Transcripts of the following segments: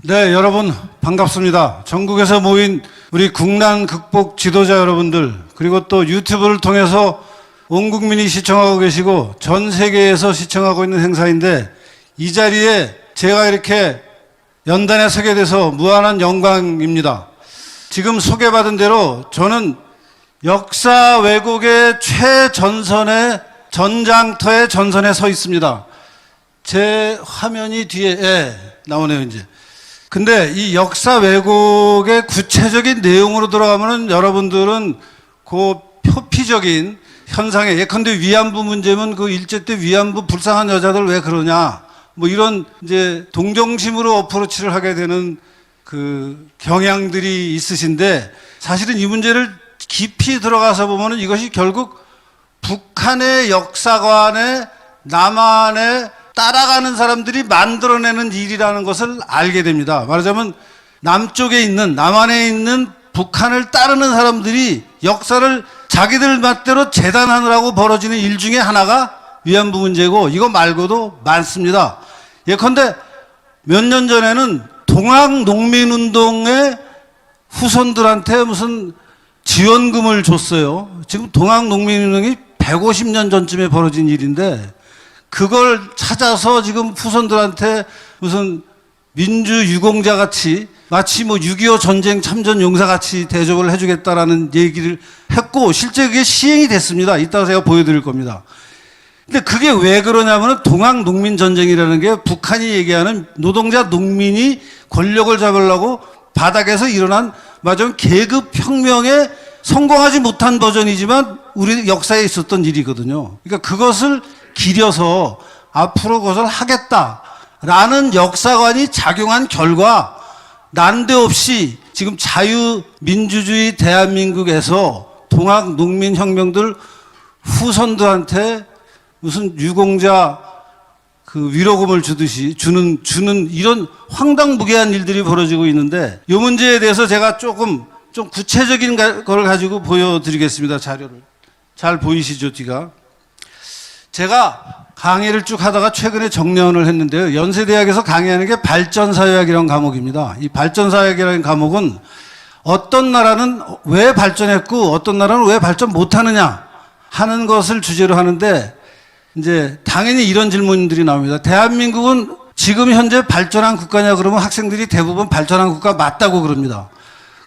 네, 여러분 반갑습니다. 전국에서 모인 우리 국난 극복 지도자 여러분들, 그리고 또 유튜브를 통해서 온 국민이 시청하고 계시고 전 세계에서 시청하고 있는 행사인데, 이 자리에 제가 이렇게 연단에 서게 돼서 무한한 영광입니다. 지금 소개받은 대로 저는 역사 왜곡의 최전선의 전장터의 전선에 서 있습니다. 제 화면이 뒤에 나오네요, 이제. 근데 이 역사 왜곡의 구체적인 내용으로 들어가면은 여러분들은 그 표피적인 현상에, 예컨대 위안부 문제면 그 일제 때 위안부 불쌍한 여자들 왜 그러냐, 뭐 이런 이제 동정심으로 어프로치를 하게 되는 그 경향들이 있으신데, 사실은 이 문제를 깊이 들어가서 보면은 이것이 결국 북한의 역사관에 남한에 따라가는 사람들이 만들어내는 일이라는 것을 알게 됩니다. 말하자면 남쪽에 있는, 남한에 있는 북한을 따르는 사람들이 역사를 자기들 맛대로 재단하느라고 벌어지는 일 중에 하나가 위안부 문제고, 이거 말고도 많습니다. 예컨대 몇 년 전에는 동학농민운동의 후손들한테 무슨 지원금을 줬어요. 지금 동학농민운동이 150년 전쯤에 벌어진 일인데, 그걸 찾아서 지금 후손들한테 무슨 민주유공자 같이, 마치 뭐 6.25 전쟁 참전 용사 같이 대접을 해주겠다라는 얘기를 했고, 실제 그게 시행이 됐습니다. 이따가 제가 보여드릴 겁니다. 근데 그게 왜 그러냐면은 동학농민 전쟁이라는 게 북한이 얘기하는 노동자 농민이 권력을 잡으려고 바닥에서 일어난 말하자면 계급혁명에 성공하지 못한 버전이지만 우리 역사에 있었던 일이거든요. 그러니까 그것을 기려서 앞으로 그것을 하겠다라는 역사관이 작용한 결과, 난데없이 지금 자유민주주의 대한민국에서 동학농민혁명들 후손들한테 무슨 유공자 그 위로금을 주듯이 주는 이런 황당무계한 일들이 벌어지고 있는데, 이 문제에 대해서 제가 좀 구체적인 걸 가지고 보여드리겠습니다. 자료를. 잘 보이시죠, 뒤가? 제가 강의를 쭉 하다가 최근에 정년을 했는데요. 연세대학에서 강의하는 게 발전사회학이라는 과목입니다. 이 발전사회학이라는 과목은 어떤 나라는 왜 발전했고 어떤 나라는 왜 발전 못하느냐 하는 것을 주제로 하는데, 이제 당연히 이런 질문들이 나옵니다. 대한민국은 지금 현재 발전한 국가냐 그러면 학생들이 대부분 발전한 국가 맞다고 그럽니다.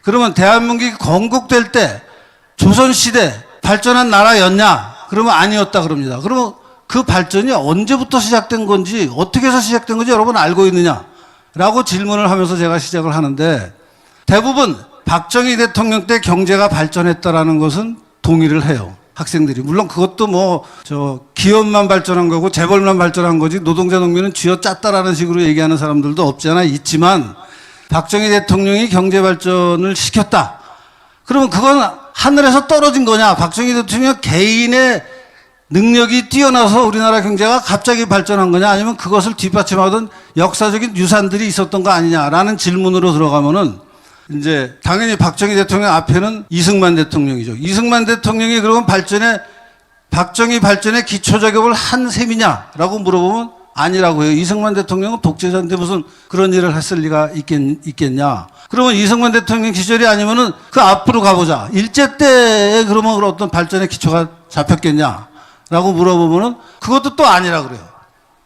그러면 대한민국이 건국될 때 조선시대 발전한 나라였냐 그러면 아니었다 그럽니다. 그러면 그 발전이 언제부터 시작된 건지, 어떻게 해서 시작된 건지 여러분 알고 있느냐라고 질문을 하면서 제가 시작을 하는데, 대부분 박정희 대통령 때 경제가 발전했다라는 것은 동의를 해요, 학생들이. 물론 그것도 뭐 기업만 발전한 거고 재벌만 발전한 거지 노동자 농민은 쥐어짰다라는 식으로 얘기하는 사람들도 없지 않아 있지만, 박정희 대통령이 경제 발전을 시켰다 그러면 그건 하늘에서 떨어진 거냐, 박정희 대통령 개인의 능력이 뛰어나서 우리나라 경제가 갑자기 발전한 거냐, 아니면 그것을 뒷받침하던 역사적인 유산들이 있었던 거 아니냐라는 질문으로 들어가면은, 이제 당연히 박정희 대통령 앞에는 이승만 대통령이죠. 이승만 대통령이 그러면 박정희 발전에 기초 작업을 한 셈이냐라고 물어보면 아니라고 해요. 이승만 대통령은 독재자인데 무슨 그런 일을 했을 리가 있겠냐. 그러면 이승만 대통령 시절이 아니면은 그 앞으로 가보자. 일제 때에 그러면 어떤 발전의 기초가 잡혔겠냐라고 물어보면은 그것도 또 아니라 그래요.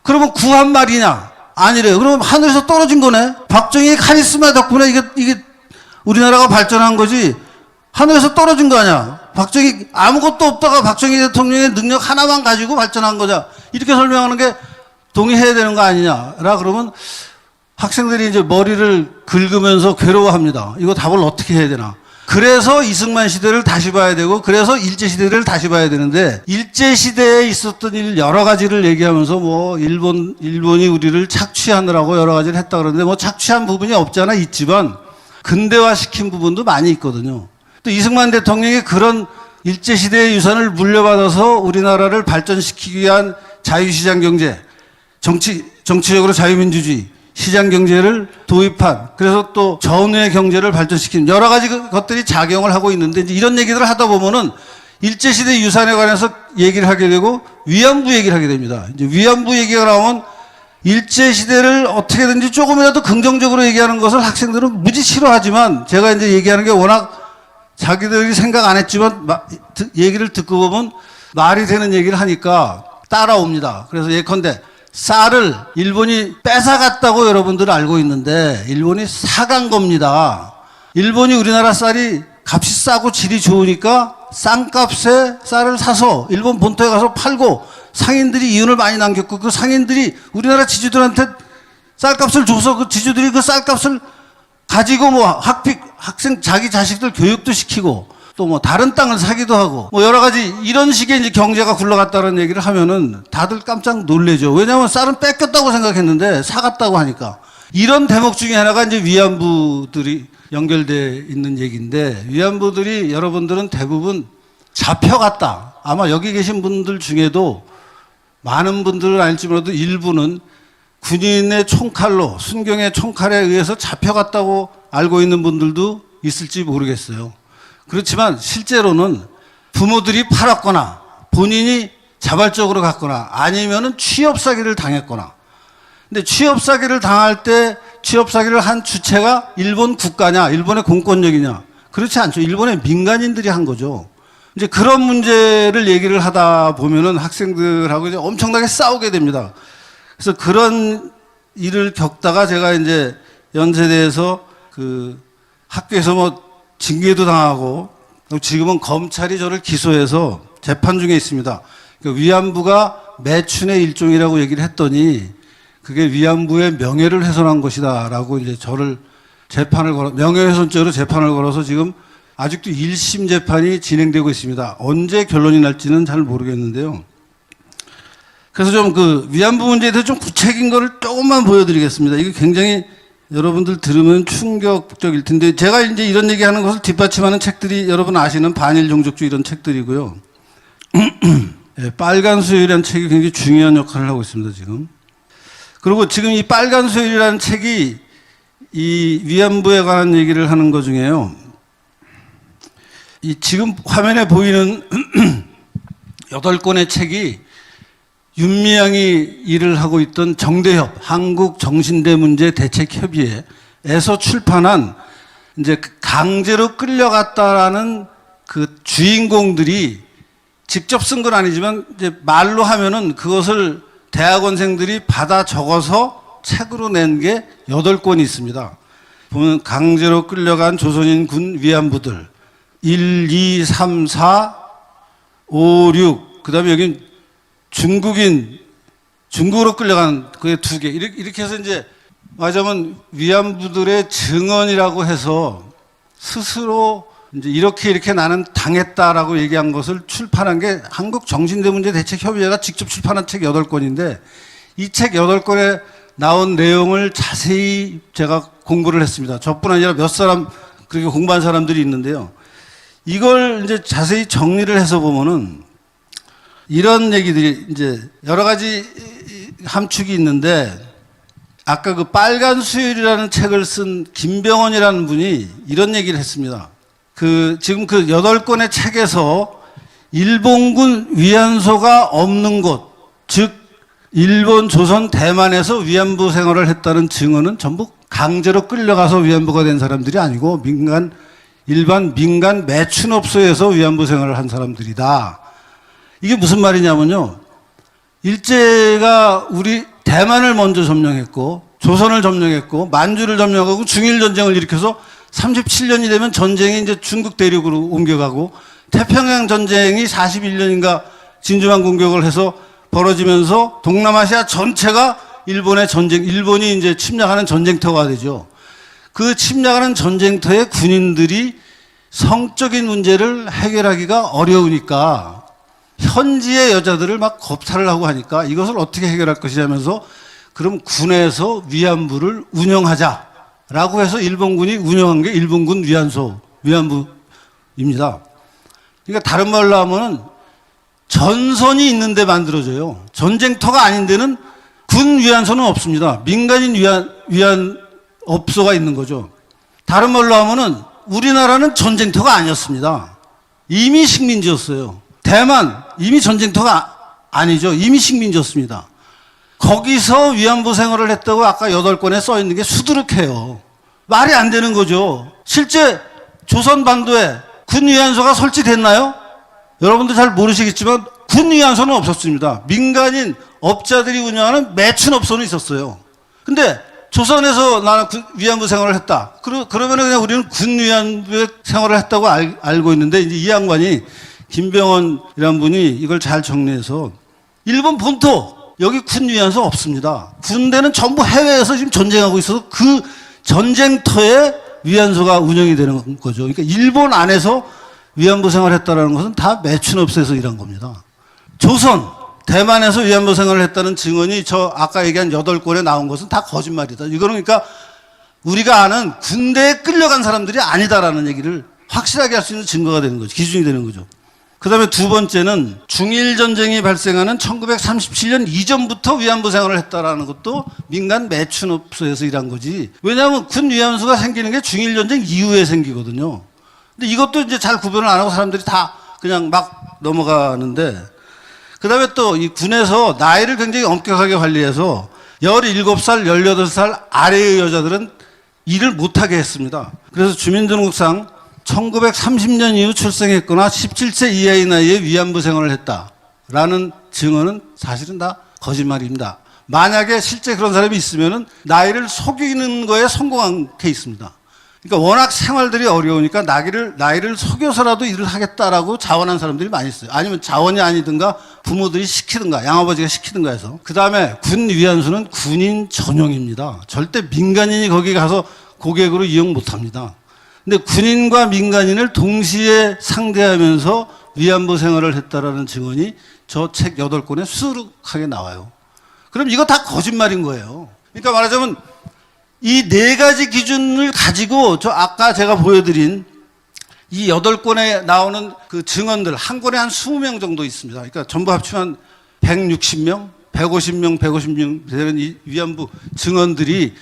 그러면 구한 말이냐? 아니래요. 그러면 하늘에서 떨어진 거네. 박정희의 카리스마 덕분에 이게 우리나라가 발전한 거지, 하늘에서 떨어진 거 아니야. 박정희 아무것도 없다가 박정희 대통령의 능력 하나만 가지고 발전한 거냐, 이렇게 설명하는 게 동의해야 되는 거 아니냐라 그러면 학생들이 이제 머리를 긁으면서 괴로워합니다. 이거 답을 어떻게 해야 되나. 그래서 이승만 시대를 다시 봐야 되고, 그래서 일제 시대를 다시 봐야 되는데, 일제 시대에 있었던 일 여러 가지를 얘기하면서 뭐 일본이 우리를 착취하느라고 여러 가지를 했다 그러는데, 뭐 착취한 부분이 없지 않아 있지만 근대화시킨 부분도 많이 있거든요. 또 이승만 대통령이 그런 일제 시대의 유산을 물려받아서 우리나라를 발전시키기 위한 자유시장 경제, 정치적으로 자유민주주의, 시장 경제를 도입한, 그래서 또 전후의 경제를 발전시키는 여러 가지 것들이 작용을 하고 있는데, 이제 이런 얘기들을 하다 보면은 일제시대 유산에 관해서 얘기를 하게 되고 위안부 얘기를 하게 됩니다. 이제 위안부 얘기가 나오면 일제시대를 어떻게든지 조금이라도 긍정적으로 얘기하는 것을 학생들은 무지 싫어하지만 제가 이제 얘기하는 게 워낙 자기들이 생각 안 했지만 얘기를 듣고 보면 말이 되는 얘기를 하니까 따라옵니다. 그래서 예컨대 쌀을 일본이 뺏어갔다고 여러분들 알고 있는데 일본이 사간 겁니다. 일본이 우리나라 쌀이 값이 싸고 질이 좋으니까 싼 값에 쌀을 사서 일본 본토에 가서 팔고 상인들이 이윤을 많이 남겼고 그 상인들이 우리나라 지주들한테 쌀값을 줘서 그 지주들이 그 쌀값을 가지고 뭐 학생 자기 자식들 교육도 시키고 또 뭐 다른 땅을 사기도 하고 뭐 여러 가지 이런 식의 이제 경제가 굴러갔다는 얘기를 하면은 다들 깜짝 놀래죠. 왜냐하면 쌀은 뺏겼다고 생각했는데 사갔다고 하니까. 이런 대목 중에 하나가 이제 위안부들이 연결돼 있는 얘기인데 위안부들이 여러분들은 대부분 잡혀갔다. 아마 여기 계신 분들 중에도 많은 분들은 알지 몰라도 일부는 군인의 총칼로 순경의 총칼에 의해서 잡혀갔다고 알고 있는 분들도 있을지 모르겠어요. 그렇지만 실제로는 부모들이 팔았거나 본인이 자발적으로 갔거나 아니면은 취업 사기를 당했거나. 근데 취업 사기를 당할 때 취업 사기를 한 주체가 일본 국가냐, 일본의 공권력이냐? 그렇지 않죠. 일본의 민간인들이 한 거죠. 이제 그런 문제를 얘기를 하다 보면은 학생들하고 이제 엄청나게 싸우게 됩니다. 그래서 그런 일을 겪다가 제가 이제 연세대에서 그 학교에서 뭐 징계도 당하고 지금은 검찰이 저를 기소해서 재판 중에 있습니다. 그 위안부가 매춘의 일종이라고 얘기를 했더니 그게 위안부의 명예를 훼손한 것이다라고 이제 저를 명예훼손죄로 재판을 걸어서 지금 아직도 1심 재판이 진행되고 있습니다. 언제 결론이 날지는 잘 모르겠는데요. 그래서 좀 그 위안부 문제에 대해서 좀 구체적인 거를 조금만 보여드리겠습니다. 이게 굉장히 여러분들 들으면 충격적일 텐데 제가 이제 이런 얘기하는 것을 뒷받침하는 책들이 여러분 아시는 반일 종족주의 이런 책들이고요. 네, 빨간 수요일이라는 책이 굉장히 중요한 역할을 하고 있습니다. 지금. 그리고 지금 이 빨간 수요일이라는 책이 이 위안부에 관한 얘기를 하는 것 중에요. 이 지금 화면에 보이는 8권의 책이 윤미향이 일을 하고 있던 정대협 한국정신대문제대책협의회에서 출판한 이제 강제로 끌려갔다라는 그 주인공들이 직접 쓴 건 아니지만 이제 말로 하면은 그것을 대학원생들이 받아 적어서 책으로 낸 게 8권이 있습니다. 보면 강제로 끌려간 조선인 군 위안부들 1, 2, 3, 4, 5, 6 그다음에 여기 중국으로 끌려간 그게 2개. 이렇게 해서 이제 말하자면 위안부들의 증언이라고 해서 스스로 이제 이렇게 나는 당했다라고 얘기한 것을 출판한 게 한국정신대문제대책협의회가 직접 출판한 책 8권인데 이 책 8권에 나온 내용을 자세히 제가 공부를 했습니다. 저뿐 아니라 몇 사람 그렇게 공부한 사람들이 있는데요. 이걸 이제 자세히 정리를 해서 보면은 이런 얘기들이 이제 여러 가지 함축이 있는데 아까 그 빨간 수요일이라는 책을 쓴 김병원이라는 분이 이런 얘기를 했습니다. 지금 그 8권의 책에서 일본군 위안소가 없는 곳, 즉 일본, 조선, 대만에서 위안부 생활을 했다는 증언은 전부 강제로 끌려가서 위안부가 된 사람들이 아니고 일반 민간 매춘업소에서 위안부 생활을 한 사람들이다. 이게 무슨 말이냐면요. 일제가 우리 대만을 먼저 점령했고 조선을 점령했고 만주를 점령하고 중일전쟁을 일으켜서 37년이 되면 전쟁이 이제 중국 대륙으로 옮겨가고 태평양 전쟁이 41년인가 진주만 공격을 해서 벌어지면서 동남아시아 전체가 일본이 이제 침략하는 전쟁터가 되죠. 그 침략하는 전쟁터에 군인들이 성적인 문제를 해결하기가 어려우니까 현지의 여자들을 막 겁탈을 하고 하니까 이것을 어떻게 해결할 것이냐면서 그럼 군에서 위안부를 운영하자라고 해서 일본군이 운영한 게 일본군 위안부입니다. 그러니까 다른 말로 하면은 전선이 있는데 만들어져요. 전쟁터가 아닌 데는 군 위안소는 없습니다. 민간인 위안업소가 있는 거죠. 다른 말로 하면은 우리나라는 전쟁터가 아니었습니다. 이미 식민지였어요. 대만 이미 전쟁터가 아니죠. 이미 식민지였습니다. 거기서 위안부 생활을 했다고 아까 8권에 써 있는 게 수두룩해요. 말이 안 되는 거죠. 실제 조선 반도에 군위안소가 설치됐나요? 여러분들 잘 모르시겠지만 군위안소는 없었습니다. 민간인 업자들이 운영하는 매춘업소는 있었어요. 근데 조선에서 나는 위안부 생활을 했다. 그러면 그냥 우리는 군위안부 생활을 했다고 알고 있는데, 이제 이 양반이 김병헌이라는 분이 이걸 잘 정리해서 일본 본토 여기 군위안소 없습니다. 군대는 전부 해외에서 지금 전쟁하고 있어서 그 전쟁터에 위안소가 운영이 되는 거죠. 그러니까 일본 안에서 위안부 생활했다는 것은 다 매춘업소에서 일한 겁니다. 조선, 대만에서 위안부 생활을 했다는 증언이 저 아까 얘기한 8권에 나온 것은 다 거짓말이다. 이거는 그러니까 우리가 아는 군대에 끌려간 사람들이 아니다라는 얘기를 확실하게 할 수 있는 증거가 되는 거죠. 기준이 되는 거죠. 그 다음에 두 번째는 중일전쟁이 발생하는 1937년 이전부터 위안부 생활을 했다라는 것도 민간 매춘업소에서 일한 거지. 왜냐하면 군 위안소가 생기는 게 중일전쟁 이후에 생기거든요. 근데 이것도 이제 잘 구별을 안 하고 사람들이 다 그냥 막 넘어가는데, 그 다음에 또 이 군에서 나이를 굉장히 엄격하게 관리해서 17살, 18살 아래의 여자들은 일을 못하게 했습니다. 그래서 주민등록상 1930년 이후 출생했거나 17세 이하의 나이에 위안부 생활을 했다라는 증언은 사실은 다 거짓말입니다. 만약에 실제 그런 사람이 있으면은 나이를 속이는 거에 성공한 케이스입니다. 그러니까 워낙 생활들이 어려우니까 나이를 속여서라도 일을 하겠다라고 자원한 사람들이 많이 있어요. 아니면 자원이 아니든가 부모들이 시키든가 양아버지가 시키든가 해서. 그 다음에 군 위안소는 군인 전용입니다. 절대 민간인이 거기 가서 고객으로 이용 못합니다. 근데 군인과 민간인을 동시에 상대하면서 위안부 생활을 했다라는 증언이 저 책 8권에 수두룩하게 나와요. 그럼 이거 다 거짓말인 거예요. 그러니까 말하자면 이 4가지 기준을 가지고 저 아까 제가 보여드린 이 8권에 나오는 그 증언들 한 권에 한 20명 정도 있습니다. 그러니까 전부 합치면 160명, 150명 되는 이 위안부 증언들이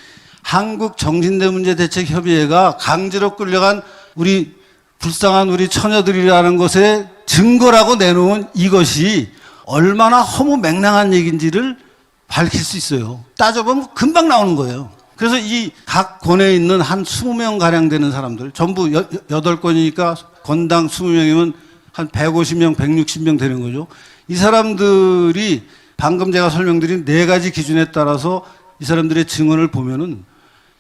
한국정신대문제대책협의회가 강제로 끌려간 우리 불쌍한 우리 처녀들이라는 것의 증거라고 내놓은 이것이 얼마나 허무맹랑한 얘기인지를 밝힐 수 있어요. 따져보면 금방 나오는 거예요. 그래서 이 각 권에 있는 한 20명 가량 되는 사람들, 전부 8권이니까 권당 20명이면 한 150명, 160명 되는 거죠. 이 사람들이 방금 제가 설명드린 4가지 기준에 따라서 이 사람들의 증언을 보면은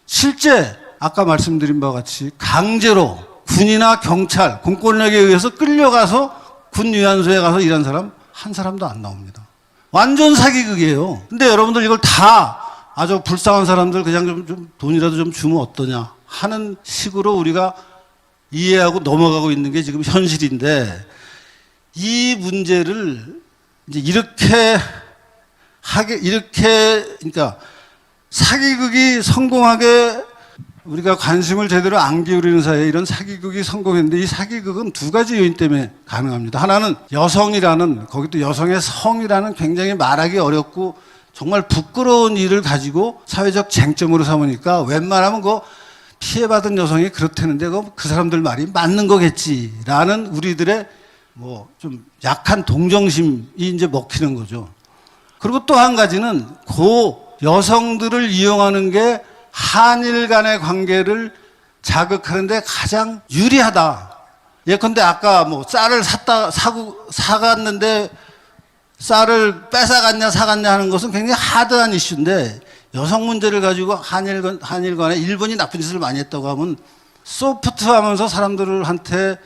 실제 아까 말씀드린 바와 같이 강제로 군이나 경찰, 공권력에 의해서 끌려가서 군 위안소에 가서 일한 사람 한 사람도 안 나옵니다. 완전 사기극이에요. 근데 여러분들 이걸 다 아주 불쌍한 사람들 그냥 좀 돈이라도 좀 주면 어떠냐 하는 식으로 우리가 이해하고 넘어가고 있는 게 지금 현실인데, 이 문제를 이제 이렇게 그러니까 사기극이 성공하게 우리가 관심을 제대로 안 기울이는 사이에 이런 사기극이 성공했는데, 이 사기극은 2가지 요인 때문에 가능합니다. 하나는 여성이라는, 거기도 여성의 성이라는 굉장히 말하기 어렵고 정말 부끄러운 일을 가지고 사회적 쟁점으로 삼으니까 웬만하면 그 피해받은 여성이 그렇다는데 그 사람들 말이 맞는 거겠지라는 우리들의 뭐 좀 약한 동정심이 이제 먹히는 거죠. 그리고 또 한 가지는 여성들을 이용하는 게 한일 간의 관계를 자극하는데 가장 유리하다. 예컨대 아까 뭐 쌀을 사갔는데 쌀을 뺏어갔냐 사갔냐 하는 것은 굉장히 하드한 이슈인데, 여성 문제를 가지고 한일 간에 일본이 나쁜 짓을 많이 했다고 하면 소프트하면서 사람들한테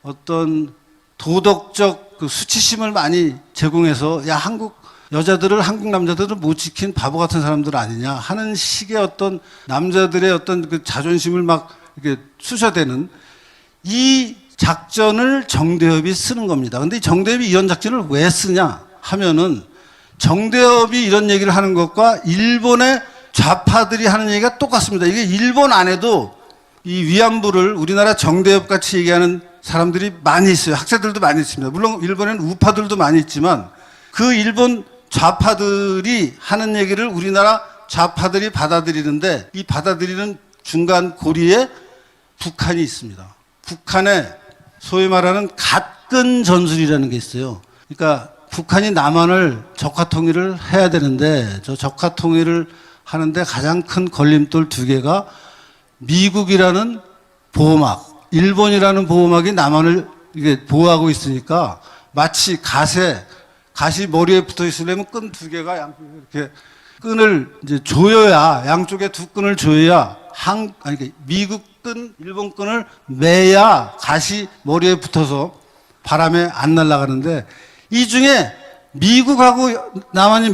어떤 도덕적 그 수치심을 많이 제공해서 야 한국 남자들을 못 지킨 바보 같은 사람들 아니냐 하는 식의 어떤 남자들의 어떤 그 자존심을 막 이렇게 쑤셔대는 이 작전을 정대협이 쓰는 겁니다. 근데 이 정대협이 이런 작전을 왜 쓰냐 하면은, 정대협이 이런 얘기를 하는 것과 일본의 좌파들이 하는 얘기가 똑같습니다. 이게 일본 안에도 이 위안부를 우리나라 정대협 같이 얘기하는 사람들이 많이 있어요. 학자들도 많이 있습니다. 물론 일본에는 우파들도 많이 있지만 그 일본 좌파들이 하는 얘기를 우리나라 좌파들이 받아들이는데, 이 받아들이는 중간 고리에 북한이 있습니다. 북한에 소위 말하는 갓근 전술이라는 게 있어요. 그러니까 북한이 남한을 적화 통일을 해야 되는데 저 적화 통일을 하는데 가장 큰 걸림돌 두 개가 미국이라는 보호막, 일본이라는 보호막이 남한을 이게 보호하고 있으니까 마치 갓이 머리에 붙어 있으려면 끈 두 개가 양쪽에 이렇게 끈을 이제 조여야, 양쪽에 두 끈을 조여야 미국 끈, 일본 끈을 매야 갓이 머리에 붙어서 바람에 안 날아가는데, 이 중에 미국하고 남한이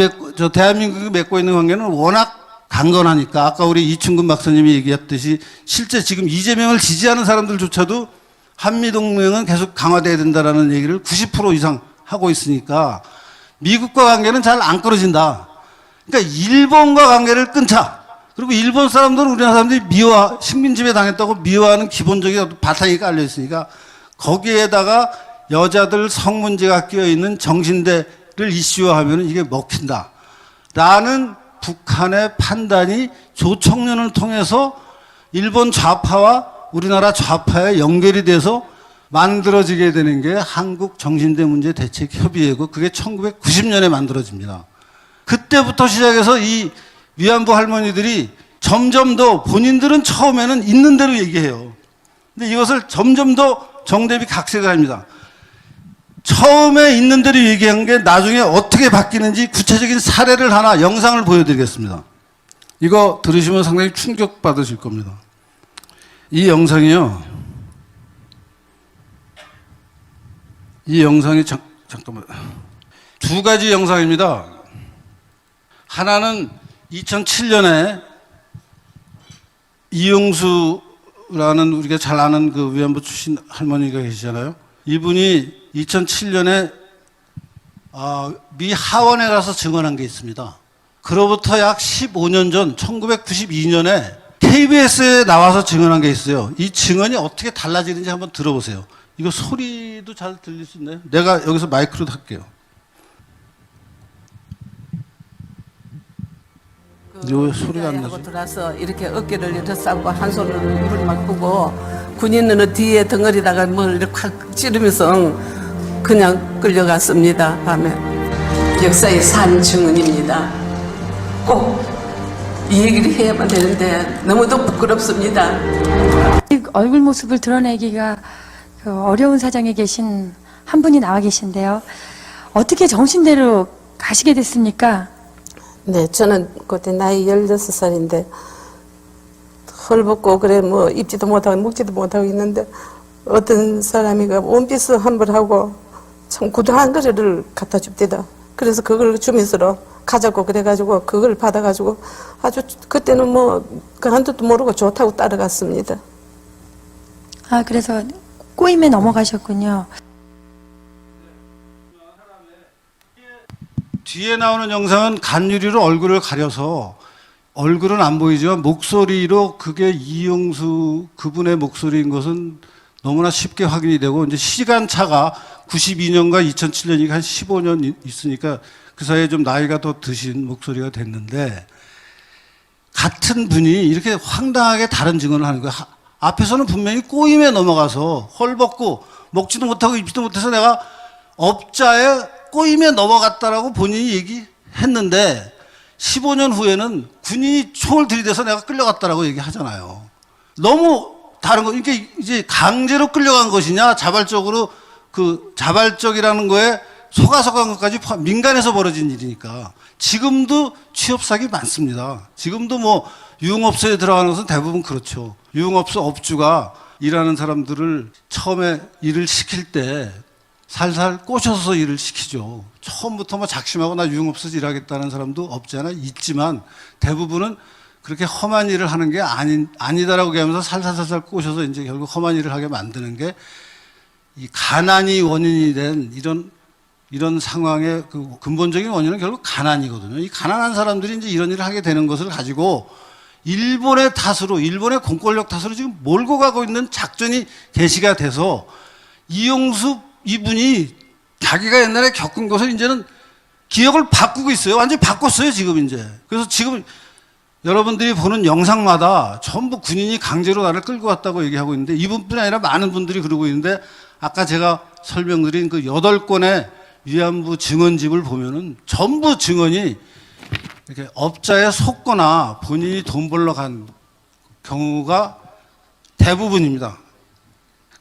대한민국이 맺고 있는 관계는 워낙 강건하니까 아까 우리 이충근 박사님이 얘기했듯이 실제 지금 이재명을 지지하는 사람들조차도 한미동맹은 계속 강화돼야 된다라는 얘기를 90% 이상 하고 있으니까 미국과 관계는 잘 안 끊어진다. 그러니까 일본과 관계를 끊자. 그리고 일본 사람들은 우리나라 사람들이 식민지배 당했다고 미워하는 기본적인 바탕이 깔려 있으니까 거기에다가 여자들 성문제가 끼어 있는 정신대를 이슈화하면 이게 먹힌다. 라는 북한의 판단이 조청년을 통해서 일본 좌파와 우리나라 좌파에 연결이 돼서 만들어지게 되는 게 한국 정신대 문제 대책 협의회고, 그게 1990년에 만들어집니다. 그때부터 시작해서 이 위안부 할머니들이 점점 더 본인들은 처음에는 있는 대로 얘기해요. 근데 이것을 점점 더 정대비 각색을 합니다. 처음에 있는 대로 얘기한 게 나중에 어떻게 바뀌는지 구체적인 사례를 하나 영상을 보여드리겠습니다. 이거 들으시면 상당히 충격받으실 겁니다. 이 영상이요. 이 영상이 잠깐만. 두 가지 영상입니다. 하나는 2007년에 이용수라는 우리가 잘 아는 그 위안부 출신 할머니가 계시잖아요. 이분이 2007년에 미 하원에 가서 증언한 게 있습니다. 그로부터 약 15년 전 1992년에 KBS에 나와서 증언한 게 있어요. 이 증언이 어떻게 달라지는지 한번 들어보세요. 이거 소리도 잘 들릴 수 있나요? 내가 여기서 마이크로 할게요. 요 소리가 안 나죠? 들어서 이렇게 어깨를 이렇게 싸고 한 손으로 입을 막 끄고, 군인은 뒤에 덩어리다가 뭘 이렇게 확 찌르면서 그냥 끌려갔습니다. 밤에. 역사의 산 증언입니다. 꼭 이 얘기를 해야만 되는데 너무도 부끄럽습니다. 얼굴 모습을 드러내기가 어려운 사정에 계신 한 분이 나와 계신데요. 어떻게 정신대로 가시게 됐습니까? 네, 저는 그때 나이 16살인데 헐벗고 그래 뭐 입지도 못하고 먹지도 못하고 있는데 어떤 사람이가 원피스 환불하고 참 구두 한 그릇을 갖다 줍디다. 그래서 그걸 주면서 가자고 그래가지고 그걸 받아가지고 아주 그때는 뭐 그 한도 모르고 좋다고 따라갔습니다. 아, 그래서 꼬임에 넘어가셨군요. 뒤에 나오는 영상은 간유리로 얼굴을 가려서 얼굴은 안 보이지만 목소리로 그게 이용수 그분의 목소리인 것은 너무나 쉽게 확인이 되고, 이제 시간차가 92년과 2007년이 한 15년 있으니까 그 사이에 좀 나이가 더 드신 목소리가 됐는데, 같은 분이 이렇게 황당하게 다른 증언을 하는 거예요. 앞에서는 분명히 꼬임에 넘어가서 헐벗고 먹지도 못하고 입지도 못해서 내가 업자에 꼬임에 넘어갔다라고 본인이 얘기했는데, 15년 후에는 군인이 총을 들이대서 내가 끌려갔다라고 얘기하잖아요. 너무 다른 거. 이게 이제 강제로 끌려간 것이냐, 자발적으로 자발적이라는 거에 속아속한 것까지 민간에서 벌어진 일이니까. 지금도 취업 사기 많습니다. 지금도 뭐 유흥업소에 들어가는 것은 대부분 그렇죠. 유흥업소 업주가 일하는 사람들을 처음에 일을 시킬 때 살살 꼬셔서 일을 시키죠. 처음부터 뭐 작심하고 나 유흥업소에서 일하겠다는 사람도 없지 않아 있지만, 대부분은 그렇게 험한 일을 하는 게 아니다라고 얘기하면서 살살살살 꼬셔서 이제 결국 험한 일을 하게 만드는 게 이 가난이 원인이 된 이런 상황의 그 근본적인 원인은 결국 가난이거든요. 이 가난한 사람들이 이제 이런 일을 하게 되는 것을 가지고 일본의 탓으로, 일본의 공권력 탓으로 지금 몰고 가고 있는 작전이 개시가 돼서, 이용수 이분이 자기가 옛날에 겪은 것을 이제는 기억을 바꾸고 있어요. 완전히 바꿨어요, 지금 이제. 그래서 지금 여러분들이 보는 영상마다 전부 군인이 강제로 나를 끌고 왔다고 얘기하고 있는데, 이분뿐이 아니라 많은 분들이 그러고 있는데, 아까 제가 설명드린 그 8건의 위안부 증언집을 보면은 전부 증언이 이렇게 업자에 속거나 본인이 돈 벌러 간 경우가 대부분입니다.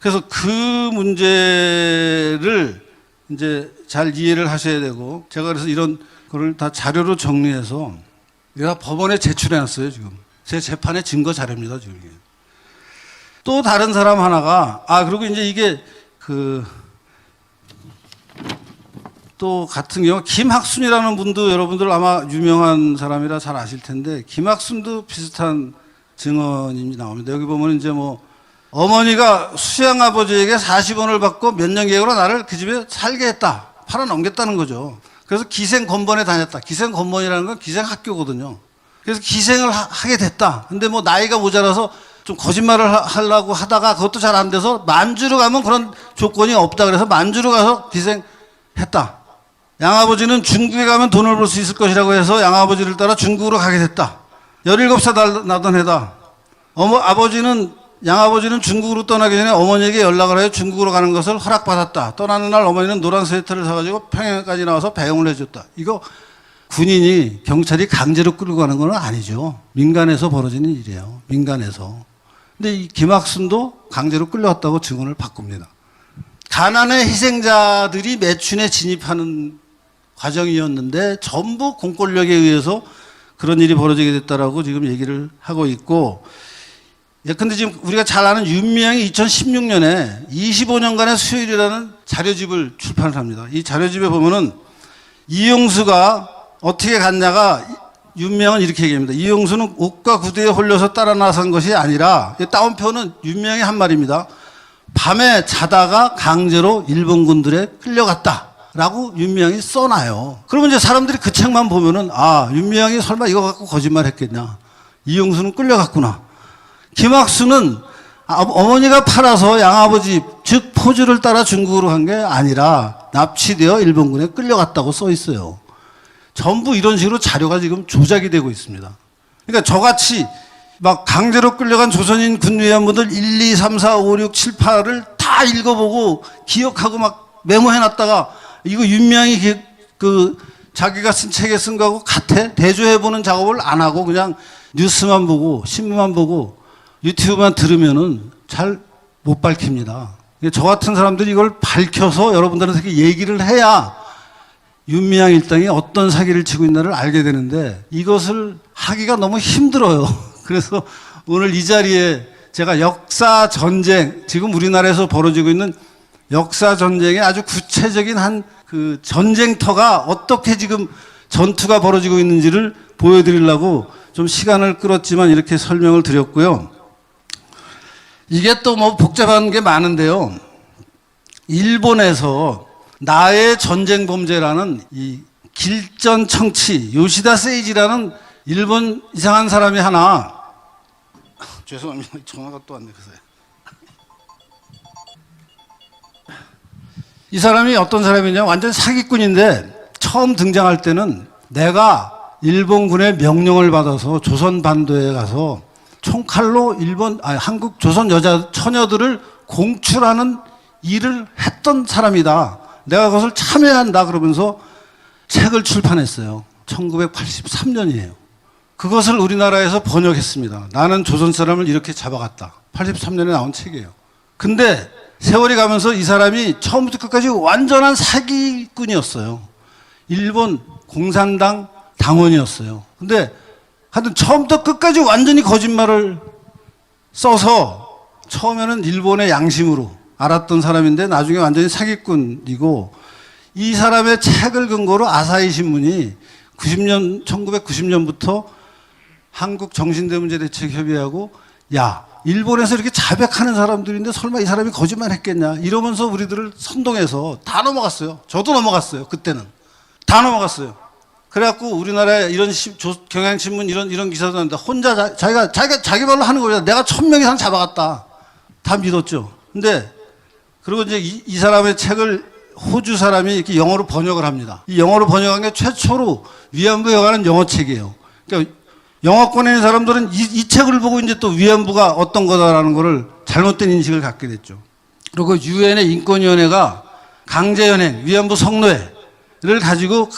그래서 그 문제를 이제 잘 이해를 하셔야 되고, 제가 그래서 이런 거를 다 자료로 정리해서 내가 법원에 제출해놨어요. 지금 제 재판의 증거 자료입니다. 지금 이게. 또 다른 사람 하나가 그리고 이제 이게 또 같은 경우 김학순이라는 분도 여러분들 아마 유명한 사람이라 잘 아실 텐데, 김학순도 비슷한 증언이 나옵니다. 여기 보면 이제 뭐 어머니가 수양 아버지에게 40원을 받고 몇 년 계획으로 나를 그 집에 살게 했다, 팔아 넘겼다는 거죠. 그래서 기생 건번에 다녔다. 기생 건번이라는 건 기생 학교거든요. 그래서 기생을 하게 됐다. 근데 뭐 나이가 모자라서 좀 거짓말을 하려고 하다가 그것도 잘 안 돼서 만주로 가면 그런 조건이 없다. 그래서 만주로 가서 기생했다. 양아버지는 중국에 가면 돈을 벌 수 있을 것이라고 해서 양아버지를 따라 중국으로 가게 됐다. 17살 나던 해다. 양아버지는 중국으로 떠나기 전에 어머니에게 연락을 하여 중국으로 가는 것을 허락받았다. 떠나는 날 어머니는 노란 스웨터를 사가지고 평양까지 나와서 배웅을 해줬다. 이거 군인이, 경찰이 강제로 끌고 가는 건 아니죠. 민간에서 벌어지는 일이에요. 민간에서. 근데 이 김학순도 강제로 끌려갔다고 증언을 바꿉니다. 가난의 희생자들이 매춘에 진입하는 과정이었는데 전부 공권력에 의해서 그런 일이 벌어지게 됐다라고 지금 얘기를 하고 있고, 근데 지금 우리가 잘 아는 윤미향이 2016년에 25년간의 수요일이라는 자료집을 출판을 합니다. 이 자료집에 보면은 이용수가 어떻게 갔냐가, 윤미향은 이렇게 얘기합니다. 이용수는 옷과 구두에 홀려서 따라 나선 것이 아니라, 따옴표는 윤미향이 한 말입니다. 밤에 자다가 강제로 일본군들에 끌려갔다 라고 윤미향이 써놔요. 그러면 이제 사람들이 그 책만 보면은 윤미향이 설마 이거 갖고 거짓말 했겠냐, 이용수는 끌려갔구나. 김학수는 어머니가 팔아서 양아버지 즉 포주를 따라 중국으로 간 게 아니라 납치되어 일본군에 끌려갔다고 써 있어요. 전부 이런 식으로 자료가 지금 조작이 되고 있습니다. 그러니까 저같이 막 강제로 끌려간 조선인 군위안부들 1, 2, 3, 4, 5, 6, 7, 8을 다 읽어보고 기억하고 막 메모해놨다가 이거 윤미향이 자기가 쓴 책에 쓴 거하고 같아? 대조해보는 작업을 안 하고 그냥 뉴스만 보고 신문만 보고 유튜브만 들으면은 잘 못 밝힙니다. 저 같은 사람들이 이걸 밝혀서 여러분들한테 얘기를 해야 윤미향 일당이 어떤 사기를 치고 있나를 알게 되는데, 이것을 하기가 너무 힘들어요. 그래서 오늘 이 자리에 제가 역사 전쟁, 지금 우리나라에서 벌어지고 있는 역사 전쟁의 아주 구체적인 그 전쟁터가 어떻게 지금 전투가 벌어지고 있는지를 보여드리려고 좀 시간을 끌었지만 이렇게 설명을 드렸고요. 이게 또 뭐 복잡한 게 많은데요. 일본에서 나의 전쟁 범죄라는 이 길전 청치 요시다 세이지라는 일본 이상한 사람이 하나, 죄송합니다. 전화가 또 왔네. 그래서 이 사람이 어떤 사람이냐, 완전 사기꾼인데 처음 등장할 때는 내가 일본군의 명령을 받아서 조선 반도에 가서 총칼로 한국 조선 여자 처녀들을 공출하는 일을 했던 사람이다. 내가 그것을 참여한다. 그러면서 책을 출판했어요. 1983년이에요. 그것을 우리나라에서 번역했습니다. 나는 조선 사람을 이렇게 잡아갔다. 83년에 나온 책이에요. 근데 세월이 가면서 이 사람이 처음부터 끝까지 완전한 사기꾼이었어요. 일본 공산당 당원이었어요. 근데 하여튼 처음부터 끝까지 완전히 거짓말을 써서 처음에는 일본의 양심으로 알았던 사람인데 나중에 완전히 사기꾼이고, 이 사람의 책을 근거로 아사히 신문이 1990년부터 한국정신대문제대책협의회하고 일본에서 이렇게 자백하는 사람들인데 설마 이 사람이 거짓말 했겠냐 이러면서 우리들을 선동해서 다 넘어갔어요. 저도 넘어갔어요. 그때는 다 넘어갔어요. 그래갖고 우리나라에 이런 경향신문 이런 기사도 나는데 혼자 자기 말로 하는 거죠. 내가 1000명 이상 잡아갔다. 다 믿었죠. 근데 그리고 이제 이 사람의 책을 호주 사람이 이렇게 영어로 번역을 합니다. 이 영어로 번역한 게 최초로 위안부에 관한 영어책이에요. 그러니까 영어권에 있는 사람들은 이 책을 보고 이제 또 위안부가 어떤 거다라는 거를 잘못된 인식을 갖게 됐죠. 그리고 유엔의 인권위원회가 강제연행, 위안부 성노예 가지고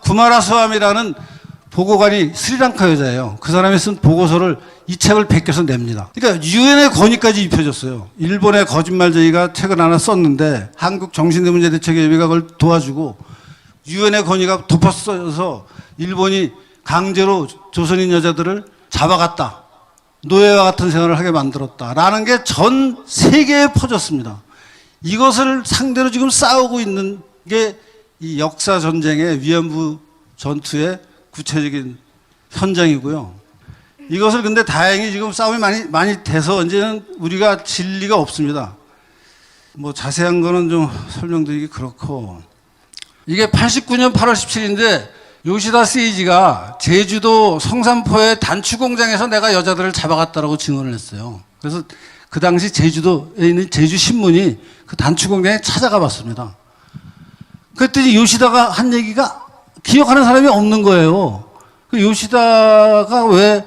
구마라스와미라는 보고관이 스리랑카 여자예요. 그 사람이 쓴 보고서를 이 책을 베껴서 냅니다. 그러니까 유엔의 건의까지 입혀졌어요. 일본의 거짓말쟁이가 책을 하나 썼는데 한국 정신대문제대책예비가 그걸 도와주고 유엔의 건의가 덮어써서 일본이 강제로 조선인 여자들을 잡아갔다. 노예와 같은 생활을 하게 만들었다라는 게 전 세계에 퍼졌습니다. 이것을 상대로 지금 싸우고 있는 게 이 역사 전쟁의 위안부 전투의 구체적인 현장이고요. 이것을 근데 다행히 지금 싸움이 많이 돼서 이제는 우리가 질 리가 없습니다. 뭐 자세한 거는 좀 설명드리기 그렇고, 이게 89년 8월 17일인데 요시다 세이지가 제주도 성산포의 단추 공장에서 내가 여자들을 잡아갔다라고 증언을 했어요. 그래서 그 당시 제주도에 있는 제주신문이 그 단추 공장에 찾아가 봤습니다. 그랬더니 요시다가 한 얘기가 기억하는 사람이 없는 거예요. 그 요시다가 왜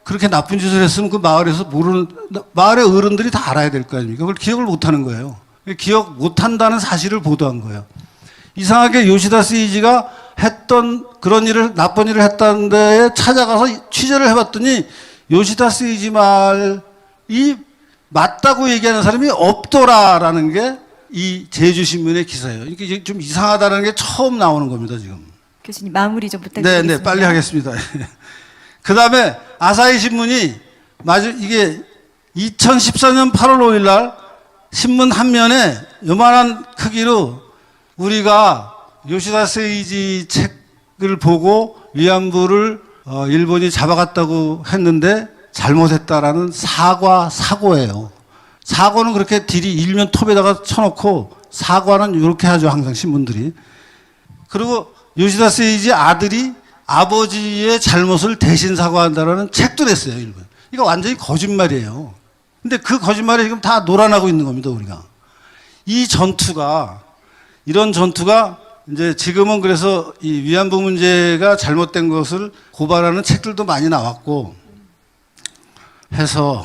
그렇게 나쁜 짓을 했으면 그 마을에서 마을의 어른들이 다 알아야 될 거 아닙니까? 그걸 기억을 못 하는 거예요. 기억 못 한다는 사실을 보도한 거예요. 이상하게 요시다 세이지가 했던 그런 일을, 나쁜 일을 했다는 데에 찾아가서 취재를 해봤더니 요시다 세이지 말이 맞다고 얘기하는 사람이 없더라라는 게 이 제주신문의 기사예요. 이게 좀 이상하다는 게 처음 나오는 겁니다, 지금. 교수님 마무리 좀 부탁드리겠습니다. 네, 빨리 하겠습니다. 그 다음에 아사히 신문이 이게 2014년 8월 5일 날 신문 한 면에 요만한 크기로 우리가 요시다 세이지 책을 보고 위안부를 일본이 잡아갔다고 했는데 잘못했다라는 사고예요. 사고는 그렇게 딜이 일면 톱에다가 쳐놓고 사과는 이렇게 하죠, 항상 신문들이. 그리고 요시다 세이지 아들이 아버지의 잘못을 대신 사과한다라는 책도 냈어요, 일본. 이거 완전히 거짓말이에요. 근데 그 고짓말에 지금 다 놀아나고 있는 겁니다, 우리가. 이런 전투가 이제 지금은 그래서 이 위안부 문제가 잘못된 것을 고발하는 책들도 많이 나왔고 해서,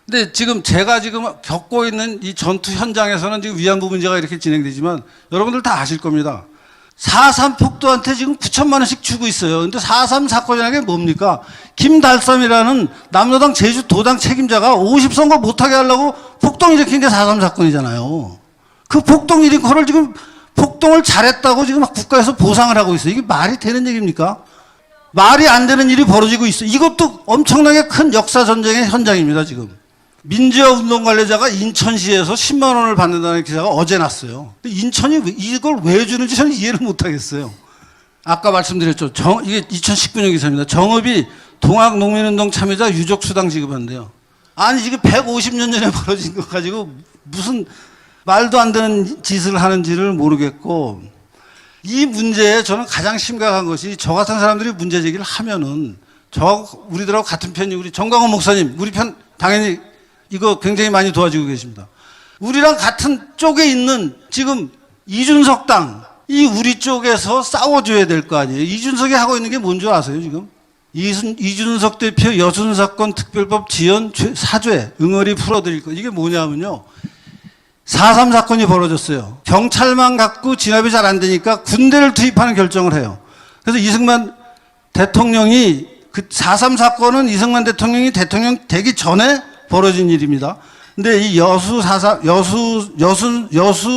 근데 지금 제가 지금 겪고 있는 이 전투 현장에서는 지금 위안부 문제가 이렇게 진행되지만 여러분들 다 아실 겁니다. 4.3 폭도한테 지금 9천만 원씩 주고 있어요. 근데 4.3 사건이라는 게 뭡니까? 김달삼이라는 남로당 제주도당 책임자가 50선거 못하게 하려고 폭동 일으킨 게 4.3 사건이잖아요. 그 폭동 일으킨 거를 지금 폭동을 잘했다고 지금 국가에서 보상을 하고 있어요. 이게 말이 되는 얘기입니까? 말이 안 되는 일이 벌어지고 있어요. 이것도 엄청나게 큰 역사 전쟁의 현장입니다, 지금. 민주화 운동 관련자가 인천시에서 10만 원을 받는다는 기사가 어제 났어요. 인천이 이걸 왜 주는지 저는 이해를 못 하겠어요. 아까 말씀드렸죠. 이게 2019년 기사입니다. 정읍이 동학농민운동 참여자 유족수당 지급한대요. 아니, 지금 150년 전에 벌어진 거 가지고 무슨 말도 안 되는 짓을 하는지를 모르겠고, 이 문제에 저는 가장 심각한 것이 저 같은 사람들이 문제 제기를 하면은 우리들하고 같은 편이 우리 정광훈 목사님, 우리 편 당연히 이거 굉장히 많이 도와주고 계십니다. 우리랑 같은 쪽에 있는 지금 이준석 당, 이 우리 쪽에서 싸워줘야 될 거 아니에요. 이준석이 하고 있는 게 뭔 줄 아세요, 지금? 이준석 대표 여순사건 특별법 지연 사죄, 응어리 풀어드릴 거. 이게 뭐냐면요. 4.3 사건이 벌어졌어요. 경찰만 갖고 진압이 잘 안 되니까 군대를 투입하는 결정을 해요. 그래서 이승만 대통령이 그 4.3 사건은 이승만 대통령이 대통령 되기 전에 벌어진 일입니다. 근데 이 여수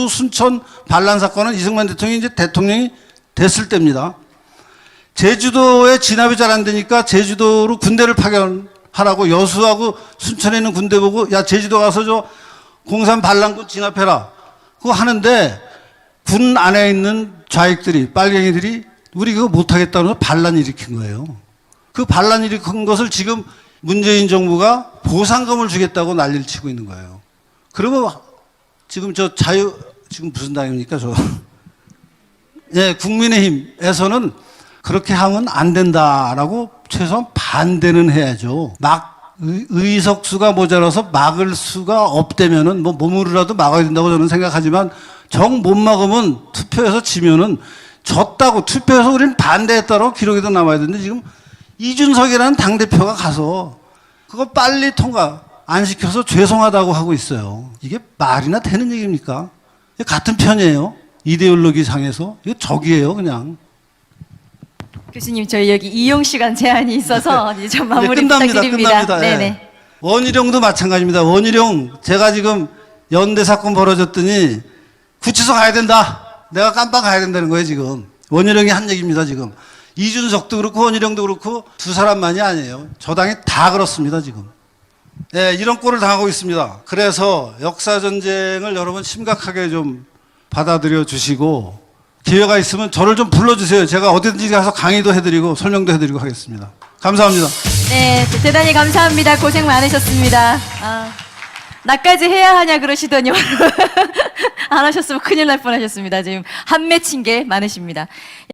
순천 반란 사건은 이승만 대통령이 이제 대통령이 됐을 때입니다. 제주도에 진압이 잘 안 되니까 제주도로 군대를 파견하라고 여수하고 순천에 있는 군대 보고, 야, 제주도 가서 저 공산 반란군 진압해라. 그거 하는데 군 안에 있는 좌익들이, 빨갱이들이 우리 그거 못하겠다고 반란 일으킨 거예요. 그 반란 일으킨 것을 지금 문재인 정부가 보상금을 주겠다고 난리를 치고 있는 거예요. 그러면 지금 지금 무슨 당입니까, 저? 예, 국민의힘에서는 그렇게 하면 안 된다라고 최소한 반대는 해야죠. 의석수가 모자라서 막을 수가 없다면은 몸으로라도 막아야 된다고 저는 생각하지만 정 못 막으면 투표에서 지면은 졌다고, 투표에서 우리는 반대했다고 기록에도 남아야 되는데 지금 이준석이라는 당대표가 가서 그거 빨리 통과 안 시켜서 죄송하다고 하고 있어요. 이게 말이나 되는 얘기입니까? 같은 편이에요. 이데올로기 상에서 이거 적이에요, 그냥. 교수님, 저희 여기 이용 시간 제한이 있어서 이제 좀 마무리 네, 끝납니다. 부탁드립니다. 끝납니다. 네네. 예. 원희룡도 마찬가지입니다. 원희룡 제가 지금 연대 사건 벌어졌더니 구치소 가야 된다. 내가 깜빡 가야 된다는 거예요, 지금. 원희룡이 한 얘기입니다, 지금. 이준석도 그렇고 원희룡도 그렇고 두 사람만이 아니에요. 저 당이 다 그렇습니다, 지금. 예, 이런 꼴을 당하고 있습니다. 그래서 역사 전쟁을 여러분 심각하게 좀 받아들여 주시고 기회가 있으면 저를 좀 불러주세요. 제가 어디든지 가서 강의도 해드리고 설명도 해드리고 하겠습니다. 감사합니다. 네, 대단히 감사합니다. 고생 많으셨습니다. 나까지 해야 하냐 그러시더니 안 하셨으면 큰일 날 뻔하셨습니다. 지금 한 맺힌 게 많으십니다.